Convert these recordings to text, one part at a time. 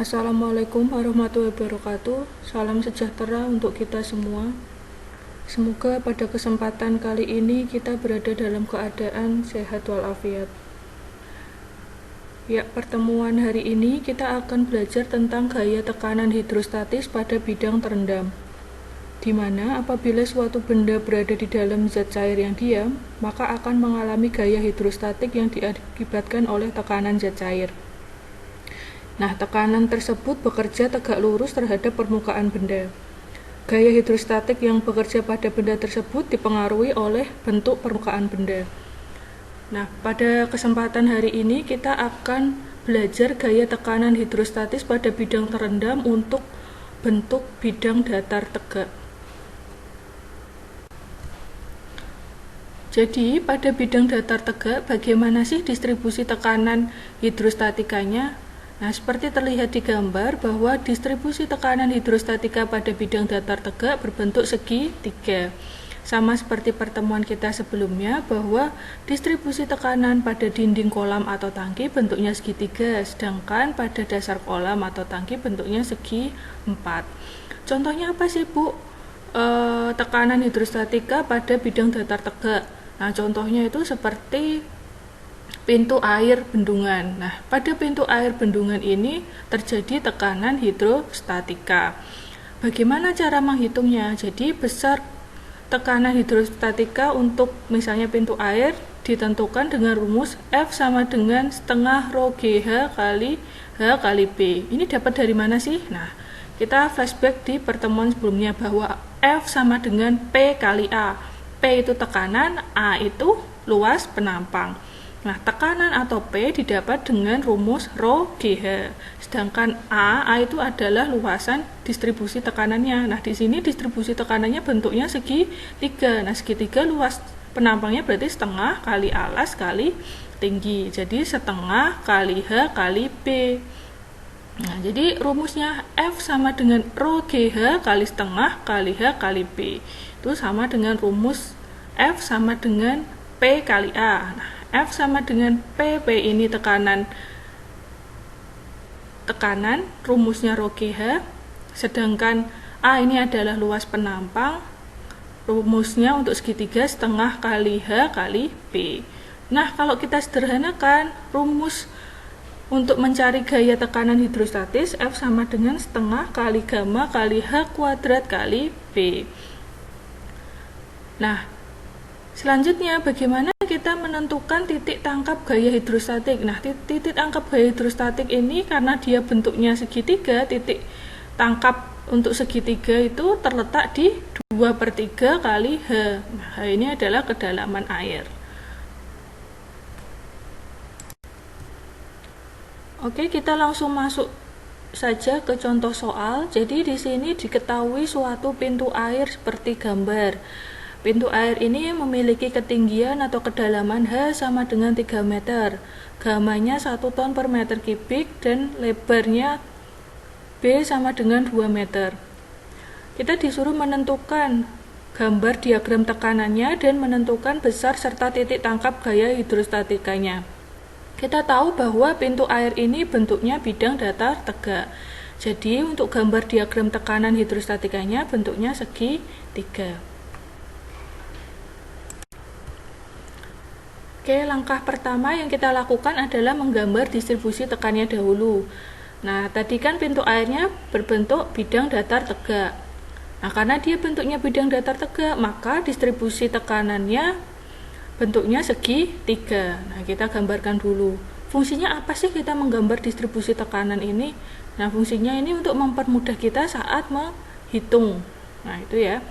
Assalamualaikum warahmatullahi wabarakatuh. Salam sejahtera untuk kita semua. Semoga pada kesempatan kali ini kita berada dalam keadaan sehat walafiat. Ya, pertemuan hari ini kita akan belajar tentang gaya tekanan hidrostatis pada bidang terendam, di mana apabila suatu benda berada di dalam zat cair yang diam, maka akan mengalami gaya hidrostatik yang diakibatkan oleh tekanan zat cair. Nah, tekanan tersebut bekerja tegak lurus terhadap permukaan benda. Gaya hidrostatik yang bekerja pada benda tersebut dipengaruhi oleh bentuk permukaan benda. Nah, pada kesempatan hari ini kita akan belajar gaya tekanan hidrostatis pada bidang terendam untuk bentuk bidang datar tegak. Jadi, pada bidang datar tegak, bagaimana sih distribusi tekanan hidrostatikanya? Nah, seperti terlihat di gambar bahwa distribusi tekanan hidrostatika pada bidang datar tegak berbentuk segitiga. Sama seperti pertemuan kita sebelumnya bahwa distribusi tekanan pada dinding kolam atau tangki bentuknya segitiga, sedangkan pada dasar kolam atau tangki bentuknya segi empat. Contohnya apa sih, Bu? Tekanan hidrostatika pada bidang datar tegak. Nah, contohnya itu seperti pintu air bendungan. Nah, pada pintu air bendungan ini terjadi tekanan hidrostatika. Bagaimana cara menghitungnya? Jadi, besar tekanan hidrostatika untuk misalnya pintu air ditentukan dengan rumus F sama dengan setengah rho GH kali H kali B. Ini dapat dari mana sih? Nah, kita flashback di pertemuan sebelumnya bahwa F sama dengan P kali A. P itu tekanan, A itu luas penampang. Nah, tekanan atau P didapat dengan rumus rho GH. Sedangkan A itu adalah luasan distribusi tekanannya. Nah, di sini distribusi tekanannya bentuknya segitiga. Nah, segitiga luas penampangnya berarti setengah kali alas kali tinggi. Jadi setengah kali H kali B. Nah, jadi rumusnya F sama dengan rho GH kali setengah kali H kali B. Itu sama dengan rumus F sama dengan P kali A. Nah, F sama dengan P ini tekanan, rumusnya rho GH, sedangkan A ini adalah luas penampang, rumusnya untuk segitiga setengah kali H kali B. Nah, kalau kita sederhanakan, rumus untuk mencari gaya tekanan hidrostatis F sama dengan setengah kali gamma kali H kuadrat kali B. Nah, selanjutnya bagaimana kita menentukan titik tangkap gaya hidrostatik? Nah, titik tangkap gaya hidrostatik ini karena dia bentuknya segitiga, titik tangkap untuk segitiga itu terletak di 2/3 kali H. Nah, H ini adalah kedalaman air. Oke, kita langsung masuk saja ke contoh soal. Jadi di sini diketahui suatu pintu air seperti gambar. Pintu air ini memiliki ketinggian atau kedalaman H sama dengan 3 meter. Gamanya 1 ton per meter kubik dan lebarnya B sama dengan 2 meter. Kita disuruh menentukan gambar diagram tekanannya dan menentukan besar serta titik tangkap gaya hidrostatikanya. Kita tahu bahwa pintu air ini bentuknya bidang datar tegak. Jadi untuk gambar diagram tekanan hidrostatikanya bentuknya segitiga. Oke, langkah pertama yang kita lakukan adalah menggambar distribusi tekanannya dahulu. Nah, tadi kan pintu airnya berbentuk bidang datar tegak. Nah, karena dia bentuknya bidang datar tegak, maka distribusi tekanannya bentuknya segitiga. Nah, kita gambarkan dulu. Fungsinya apa sih kita menggambar distribusi tekanan ini? Nah, fungsinya ini untuk mempermudah kita saat menghitung. Nah, itu ya.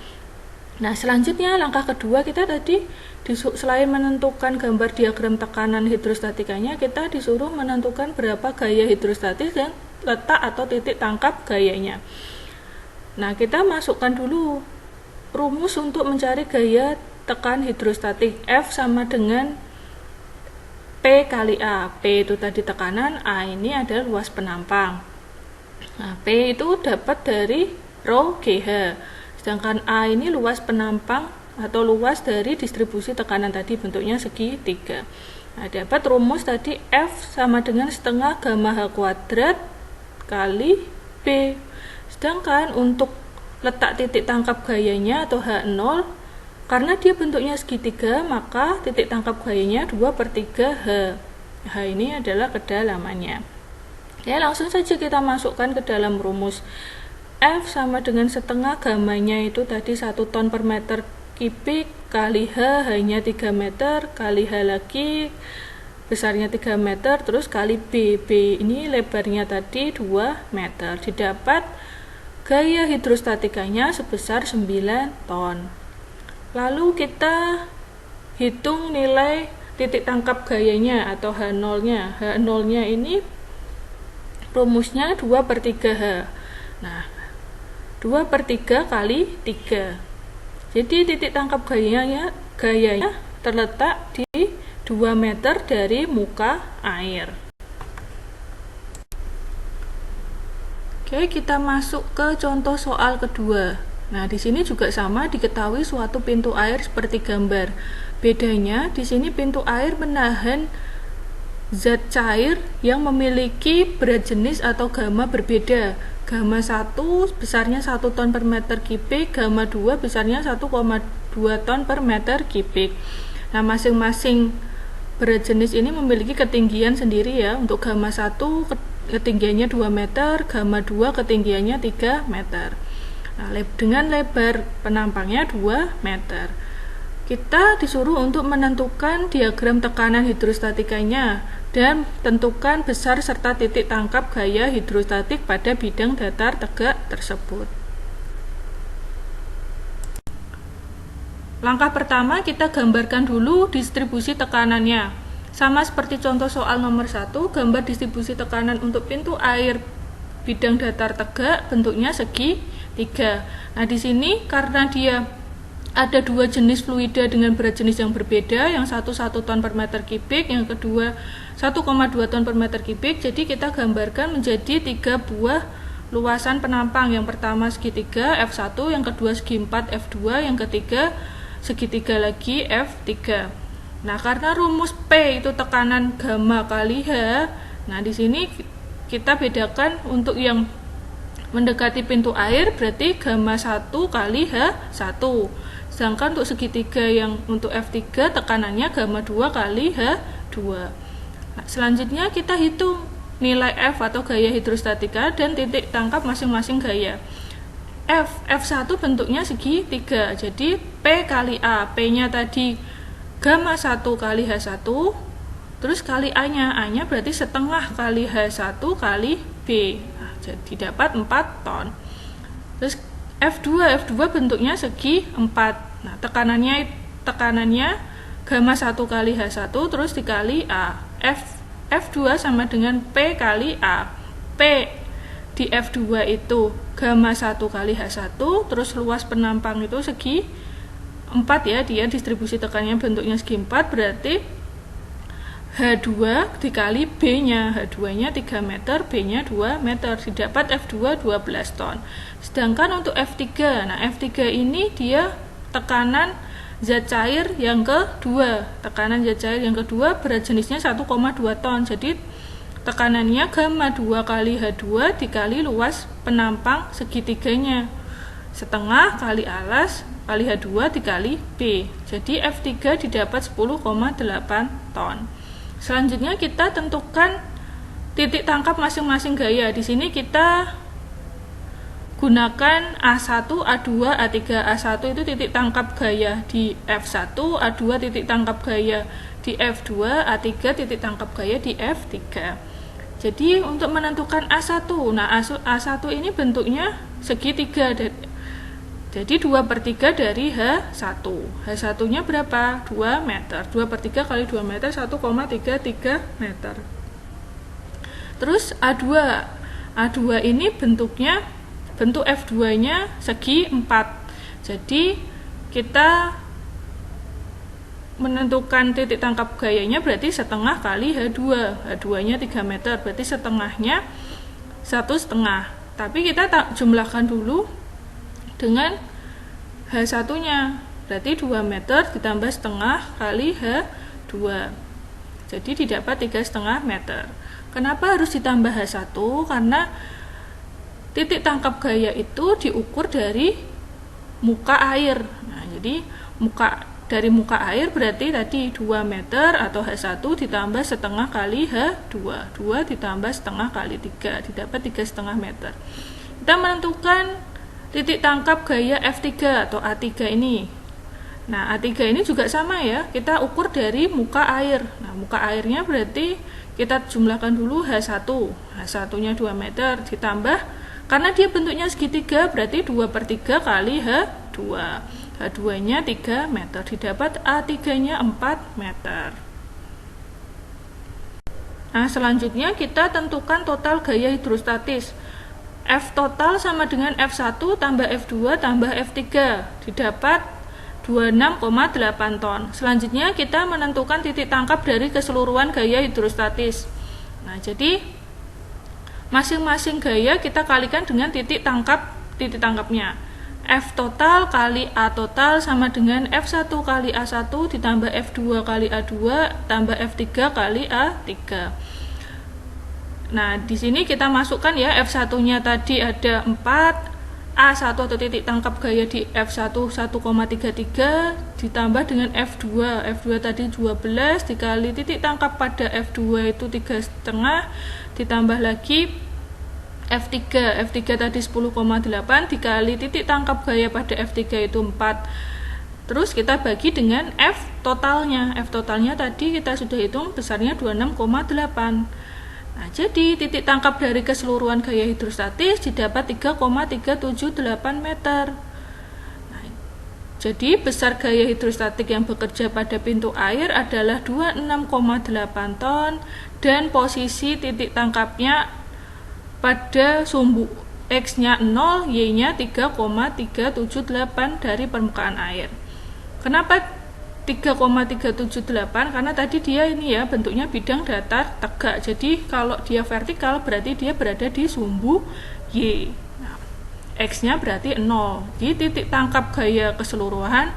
Nah, selanjutnya langkah kedua kita tadi selain menentukan gambar diagram tekanan hidrostatikanya, kita disuruh menentukan berapa gaya hidrostatis dan letak atau titik tangkap gayanya. Nah, kita masukkan dulu rumus untuk mencari gaya tekan hidrostatik. F sama dengan P kali A. P itu tadi tekanan, A ini adalah luas penampang. Nah, P itu dapat dari rho GH. Sedangkan A ini luas penampang atau luas dari distribusi tekanan tadi bentuknya segitiga. Nah, dapat rumus tadi F sama dengan setengah gamma H kuadrat kali B. Sedangkan untuk letak titik tangkap gayanya atau H0, karena dia bentuknya segitiga, maka titik tangkap gayanya 2/3 H. H ini adalah kedalamannya. Ya, langsung saja kita masukkan ke dalam rumus. F sama dengan setengah gamanya itu tadi 1 ton per meter kubik kali H, H-nya 3 meter, kali H lagi, besarnya 3 meter, terus kali B. B ini lebarnya tadi 2 meter. Didapat gaya hidrostatikanya sebesar 9 ton. Lalu kita hitung nilai titik tangkap gayanya atau H0-nya. H0-nya ini rumusnya 2/3 H. Nah, 2/3 kali 3. Jadi titik tangkap gayanya terletak di 2 meter dari muka air. Oke, kita masuk ke contoh soal kedua. Nah, di sini juga sama, diketahui suatu pintu air seperti gambar. Bedanya di sini pintu air menahan zat cair yang memiliki berat jenis atau gamma berbeda. Gamma 1 besarnya 1 ton per meter kubik, gamma 2 besarnya 1,2 ton per meter kubik. Nah, masing-masing berat jenis ini memiliki ketinggian sendiri ya. Untuk gamma 1 ketinggiannya 2 meter, gamma 2 ketinggiannya 3 meter. Nah, dengan lebar penampangnya 2 meter. Kita disuruh untuk menentukan diagram tekanan hidrostatikanya dan tentukan besar serta titik tangkap gaya hidrostatik pada bidang datar tegak tersebut. Langkah pertama, kita gambarkan dulu distribusi tekanannya. Sama seperti contoh soal nomor 1, gambar distribusi tekanan untuk pintu air bidang datar tegak bentuknya segitiga. Nah, di sini karena dia ada 2 jenis fluida dengan berat jenis yang berbeda, yang satu 1 ton per meter kubik, yang kedua 1,2 ton per meter kubik. Jadi kita gambarkan menjadi 3 buah luasan penampang. Yang pertama segitiga F1, yang kedua segi 4 F2, yang ketiga segitiga lagi F3. Nah, karena rumus P itu tekanan gamma kali H, nah di sini kita bedakan untuk yang mendekati pintu air berarti gamma 1 kali H1. Sedangkan untuk segitiga yang untuk F3 tekanannya gamma 2 kali H2. Nah, selanjutnya kita hitung nilai F atau gaya hidrostatika dan titik tangkap masing-masing gaya. F1 bentuknya segitiga. Jadi P kali A. P-nya tadi gamma 1 kali H1, terus kali A-nya. A-nya berarti setengah kali H1 kali B. Nah, jadi dapat 4 ton. Terus F2 bentuknya segi 4. Nah, tekanannya gamma 1 kali H1 terus dikali A. F2 sama dengan P kali A. P di F2 itu gamma 1 kali H1, terus luas penampang itu segi 4 ya, dia distribusi tekanannya bentuknya segi 4, berarti H2 dikali B-nya. H2-nya 3 meter, B-nya 2 meter. Didapat F2 12 ton. Sedangkan untuk F3, nah F3 ini dia tekanan zat cair yang kedua. Tekanan zat cair yang kedua berat jenisnya 1,2 ton. Jadi tekanannya gamma 2 kali H2 dikali luas penampang segitiganya. Setengah kali alas kali H2 dikali B. Jadi F3 didapat 10,8 ton. Selanjutnya kita tentukan titik tangkap masing-masing gaya. Di sini kita gunakan A1, A2, A3. A1 itu titik tangkap gaya di F1, A2 titik tangkap gaya di F2, A3 titik tangkap gaya di F3. Jadi untuk menentukan A1, nah A1 ini bentuknya segitiga. Jadi 2/3 dari H1. H1-nya berapa? 2 meter. 2/3 kali 2 meter, 1,33 meter. Terus A2. A2 ini bentuk F2-nya segi 4. Jadi kita menentukan titik tangkap gayanya berarti setengah kali H2. H2-nya 3 meter, berarti setengahnya 1,5. Tapi kita jumlahkan dulu dengan H1-nya, berarti 2 meter ditambah setengah kali H2, jadi didapat 3,5 meter. Kenapa harus ditambah H1? Karena titik tangkap gaya itu diukur dari muka air. Nah, jadi dari muka air berarti tadi 2 meter atau H1 ditambah setengah kali H2. 2 ditambah setengah kali 3, didapat 3,5 meter. Kita menentukan titik tangkap gaya F3 atau A3 ini. Nah, A3 ini juga sama ya, kita ukur dari muka air. Nah, muka airnya berarti kita jumlahkan dulu H1. H1-nya 2 meter ditambah, karena dia bentuknya segitiga, berarti 2/3 kali H2. H2-nya 3 meter, didapat A3-nya 4 meter. Nah, selanjutnya kita tentukan total gaya hidrostatis. F total sama dengan F1 tambah F2 tambah F3, didapat 26,8 ton. Selanjutnya kita menentukan titik tangkap dari keseluruhan gaya hidrostatis. Nah, jadi masing-masing gaya kita kalikan dengan titik tangkapnya. F total kali A total sama dengan F1 kali A1 ditambah F2 kali A2 tambah F3 kali A3. Nah, di sini kita masukkan ya, F1-nya tadi ada 4, A1 atau titik tangkap gaya di F1 1,33 ditambah dengan F2. F2 tadi 12 dikali titik tangkap pada F2 itu 3,5 ditambah lagi F3. F3 tadi 10,8 dikali titik tangkap gaya pada F3 itu 4. Terus kita bagi dengan F totalnya. F totalnya tadi kita sudah hitung besarnya 26,8. Nah, jadi titik tangkap dari keseluruhan gaya hidrostatis didapat 3,378 meter. Nah, jadi besar gaya hidrostatik yang bekerja pada pintu air adalah 26,8 ton dan posisi titik tangkapnya pada sumbu X-nya 0, Y-nya 3,378 dari permukaan air. Kenapa 3,378? Karena tadi dia ini ya bentuknya bidang datar tegak. Jadi kalau dia vertikal berarti dia berada di sumbu Y. Nah, X-nya berarti 0. Jadi titik tangkap gaya keseluruhan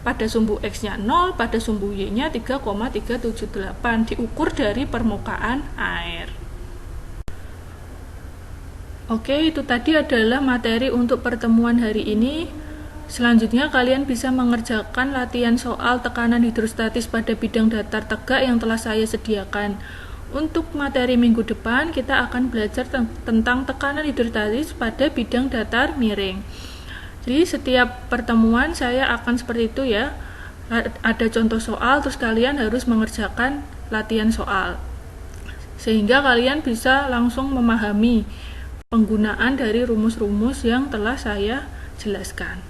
pada sumbu X-nya 0, pada sumbu Y-nya 3,378 diukur dari permukaan air. Oke, itu tadi adalah materi untuk pertemuan hari ini. Selanjutnya kalian bisa mengerjakan latihan soal tekanan hidrostatis pada bidang datar tegak yang telah saya sediakan. Untuk materi minggu depan kita akan belajar tentang tekanan hidrostatis pada bidang datar miring. Jadi setiap pertemuan saya akan seperti itu ya. Ada contoh soal, terus kalian harus mengerjakan latihan soal. Sehingga kalian bisa langsung memahami penggunaan dari rumus-rumus yang telah saya jelaskan.